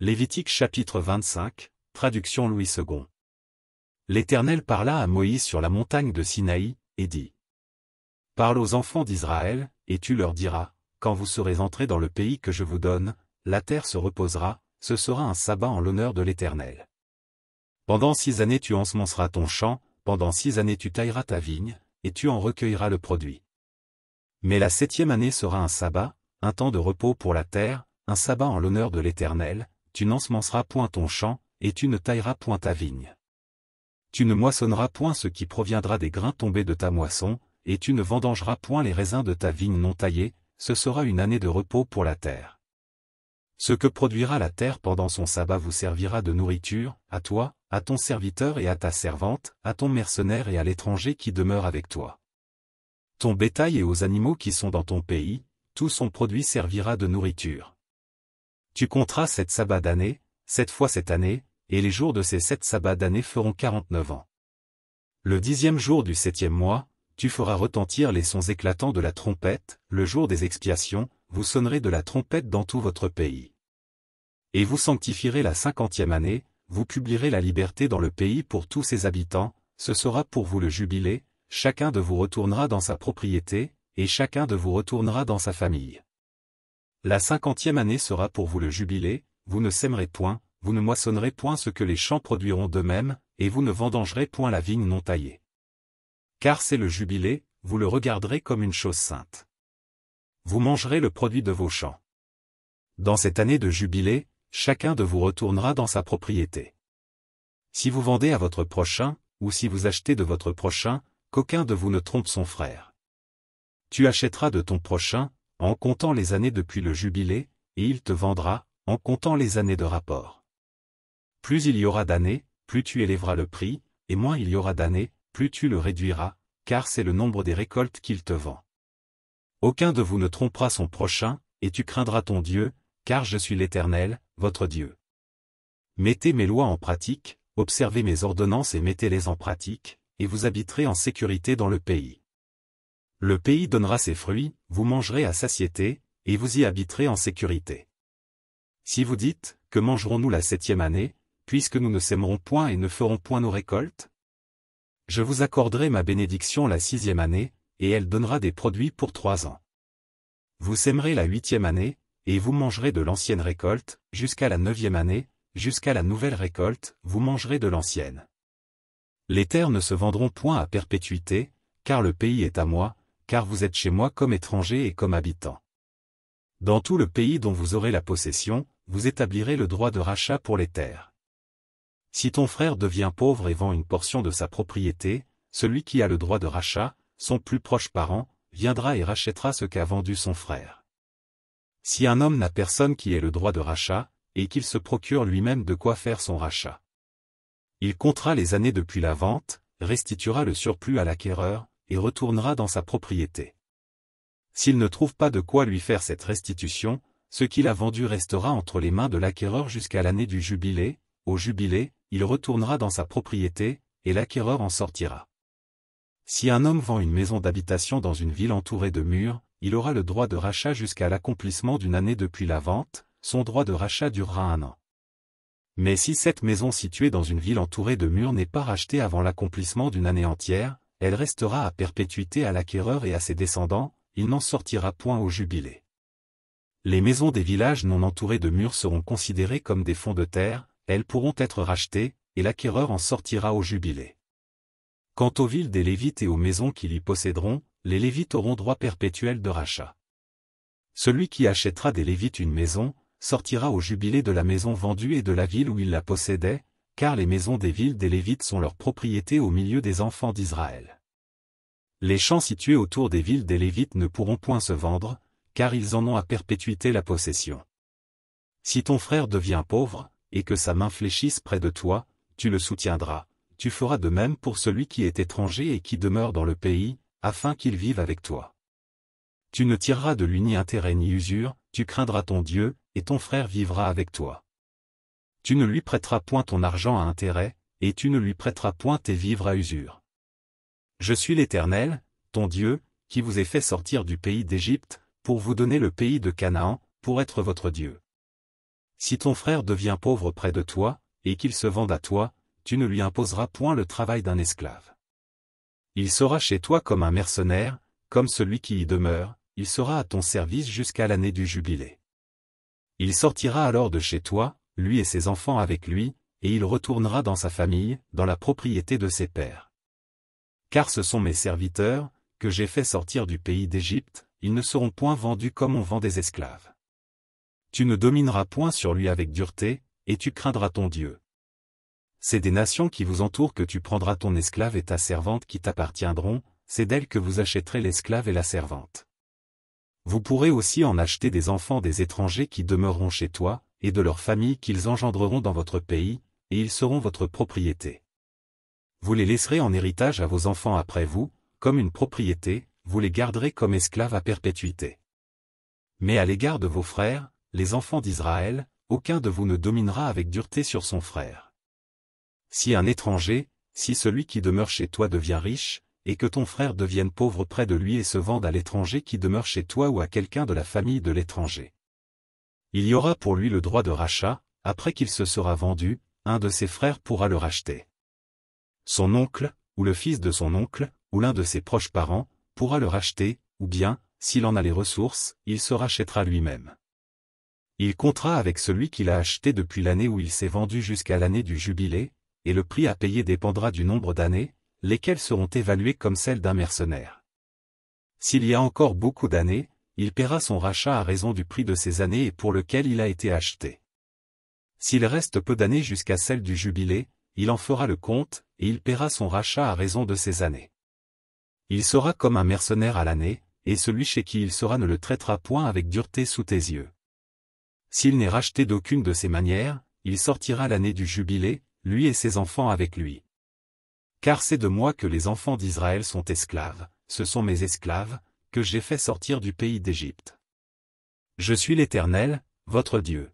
Lévitique chapitre 25, traduction Louis II. L'Éternel parla à Moïse sur la montagne de Sinaï, et dit. Parle aux enfants d'Israël, et tu leur diras, quand vous serez entrés dans le pays que je vous donne, la terre se reposera, ce sera un sabbat en l'honneur de l'Éternel. Pendant 6 années tu ensemenceras ton champ, pendant 6 années tu tailleras ta vigne, et tu en recueilleras le produit. Mais la 7e année sera un sabbat, un temps de repos pour la terre, un sabbat en l'honneur de l'Éternel, tu n'ensemenceras point ton champ, et tu ne tailleras point ta vigne. Tu ne moissonneras point ce qui proviendra des grains tombés de ta moisson, et tu ne vendangeras point les raisins de ta vigne non taillée, ce sera une année de repos pour la terre. Ce que produira la terre pendant son sabbat vous servira de nourriture, à toi, à ton serviteur et à ta servante, à ton mercenaire et à l'étranger qui demeure avec toi. Ton bétail et aux animaux qui sont dans ton pays, tout son produit servira de nourriture. Tu compteras 7 sabbats d'année, 7 fois cette année, et les jours de ces 7 sabbats d'année feront 49 ans. Le 10e jour du 7e mois, tu feras retentir les sons éclatants de la trompette, le jour des expiations, vous sonnerez de la trompette dans tout votre pays. Et vous sanctifierez la 50e année, vous publierez la liberté dans le pays pour tous ses habitants, ce sera pour vous le jubilé, chacun de vous retournera dans sa propriété, et chacun de vous retournera dans sa famille. La 50e année sera pour vous le jubilé, vous ne sèmerez point, vous ne moissonnerez point ce que les champs produiront d'eux-mêmes, et vous ne vendangerez point la vigne non taillée. Car c'est le jubilé, vous le regarderez comme une chose sainte. Vous mangerez le produit de vos champs. Dans cette année de jubilé, chacun de vous retournera dans sa propriété. Si vous vendez à votre prochain, ou si vous achetez de votre prochain, qu'aucun de vous ne trompe son frère. Tu achèteras de ton prochain, en comptant les années depuis le jubilé, et il te vendra, en comptant les années de rapport. Plus il y aura d'années, plus tu élèveras le prix, et moins il y aura d'années, plus tu le réduiras, car c'est le nombre des récoltes qu'il te vend. Aucun de vous ne trompera son prochain, et tu craindras ton Dieu, car je suis l'Éternel, votre Dieu. Mettez mes lois en pratique, observez mes ordonnances et mettez-les en pratique, et vous habiterez en sécurité dans le pays. Le pays donnera ses fruits, vous mangerez à satiété, et vous y habiterez en sécurité. Si vous dites, que mangerons-nous la 7e année, puisque nous ne sèmerons point et ne ferons point nos récoltes? Je vous accorderai ma bénédiction la 6e année, et elle donnera des produits pour 3 ans. Vous sèmerez la 8e année, et vous mangerez de l'ancienne récolte, jusqu'à la 9e année, jusqu'à la nouvelle récolte, vous mangerez de l'ancienne. Les terres ne se vendront point à perpétuité, car le pays est à moi, car vous êtes chez moi comme étrangers et comme habitants. Dans tout le pays dont vous aurez la possession, vous établirez le droit de rachat pour les terres. Si ton frère devient pauvre et vend une portion de sa propriété, celui qui a le droit de rachat, son plus proche parent, viendra et rachètera ce qu'a vendu son frère. Si un homme n'a personne qui ait le droit de rachat, et qu'il se procure lui-même de quoi faire son rachat, il comptera les années depuis la vente, restituera le surplus à l'acquéreur, et retournera dans sa propriété. S'il ne trouve pas de quoi lui faire cette restitution, ce qu'il a vendu restera entre les mains de l'acquéreur jusqu'à l'année du jubilé, au jubilé, il retournera dans sa propriété, et l'acquéreur en sortira. Si un homme vend une maison d'habitation dans une ville entourée de murs, il aura le droit de rachat jusqu'à l'accomplissement d'une année depuis la vente, son droit de rachat durera 1 an. Mais si cette maison située dans une ville entourée de murs n'est pas rachetée avant l'accomplissement d'une année entière, elle restera à perpétuité à l'acquéreur et à ses descendants, il n'en sortira point au jubilé. Les maisons des villages non entourés de murs seront considérées comme des fonds de terre, elles pourront être rachetées, et l'acquéreur en sortira au jubilé. Quant aux villes des Lévites et aux maisons qui l'y posséderont, les Lévites auront droit perpétuel de rachat. Celui qui achètera des Lévites une maison, sortira au jubilé de la maison vendue et de la ville où il la possédait, car les maisons des villes des Lévites sont leur propriété au milieu des enfants d'Israël. Les champs situés autour des villes des Lévites ne pourront point se vendre, car ils en ont à perpétuité la possession. Si ton frère devient pauvre, et que sa main fléchisse près de toi, tu le soutiendras, tu feras de même pour celui qui est étranger et qui demeure dans le pays, afin qu'il vive avec toi. Tu ne tireras de lui ni intérêt ni usure, tu craindras ton Dieu, et ton frère vivra avec toi. Tu ne lui prêteras point ton argent à intérêt, et tu ne lui prêteras point tes vivres à usure. Je suis l'Éternel, ton Dieu, qui vous ai fait sortir du pays d'Égypte, pour vous donner le pays de Canaan, pour être votre Dieu. Si ton frère devient pauvre près de toi, et qu'il se vende à toi, tu ne lui imposeras point le travail d'un esclave. Il sera chez toi comme un mercenaire, comme celui qui y demeure, il sera à ton service jusqu'à l'année du jubilé. Il sortira alors de chez toi, lui et ses enfants avec lui, et il retournera dans sa famille, dans la propriété de ses pères. Car ce sont mes serviteurs, que j'ai fait sortir du pays d'Égypte, ils ne seront point vendus comme on vend des esclaves. Tu ne domineras point sur lui avec dureté, et tu craindras ton Dieu. C'est des nations qui vous entourent que tu prendras ton esclave et ta servante qui t'appartiendront, c'est d'elles que vous achèterez l'esclave et la servante. Vous pourrez aussi en acheter des enfants des étrangers qui demeureront chez toi, et de leurs familles qu'ils engendreront dans votre pays, et ils seront votre propriété. Vous les laisserez en héritage à vos enfants après vous, comme une propriété, vous les garderez comme esclaves à perpétuité. Mais à l'égard de vos frères, les enfants d'Israël, aucun de vous ne dominera avec dureté sur son frère. Si un étranger, si celui qui demeure chez toi devient riche, et que ton frère devienne pauvre près de lui et se vende à l'étranger qui demeure chez toi ou à quelqu'un de la famille de l'étranger. Il y aura pour lui le droit de rachat, après qu'il se sera vendu, un de ses frères pourra le racheter. Son oncle, ou le fils de son oncle, ou l'un de ses proches parents, pourra le racheter, ou bien, s'il en a les ressources, il se rachètera lui-même. Il comptera avec celui qui l'a acheté depuis l'année où il s'est vendu jusqu'à l'année du jubilé, et le prix à payer dépendra du nombre d'années, lesquelles seront évaluées comme celles d'un mercenaire. S'il y a encore beaucoup d'années, il paiera son rachat à raison du prix de ces années et pour lequel il a été acheté. S'il reste peu d'années jusqu'à celle du jubilé, il en fera le compte, et il paiera son rachat à raison de ces années. Il sera comme un mercenaire à l'année, et celui chez qui il sera ne le traitera point avec dureté sous tes yeux. S'il n'est racheté d'aucune de ces manières, il sortira l'année du jubilé, lui et ses enfants avec lui. Car c'est de moi que les enfants d'Israël sont esclaves, ce sont mes esclaves, que j'ai fait sortir du pays d'Égypte. Je suis l'Éternel, votre Dieu.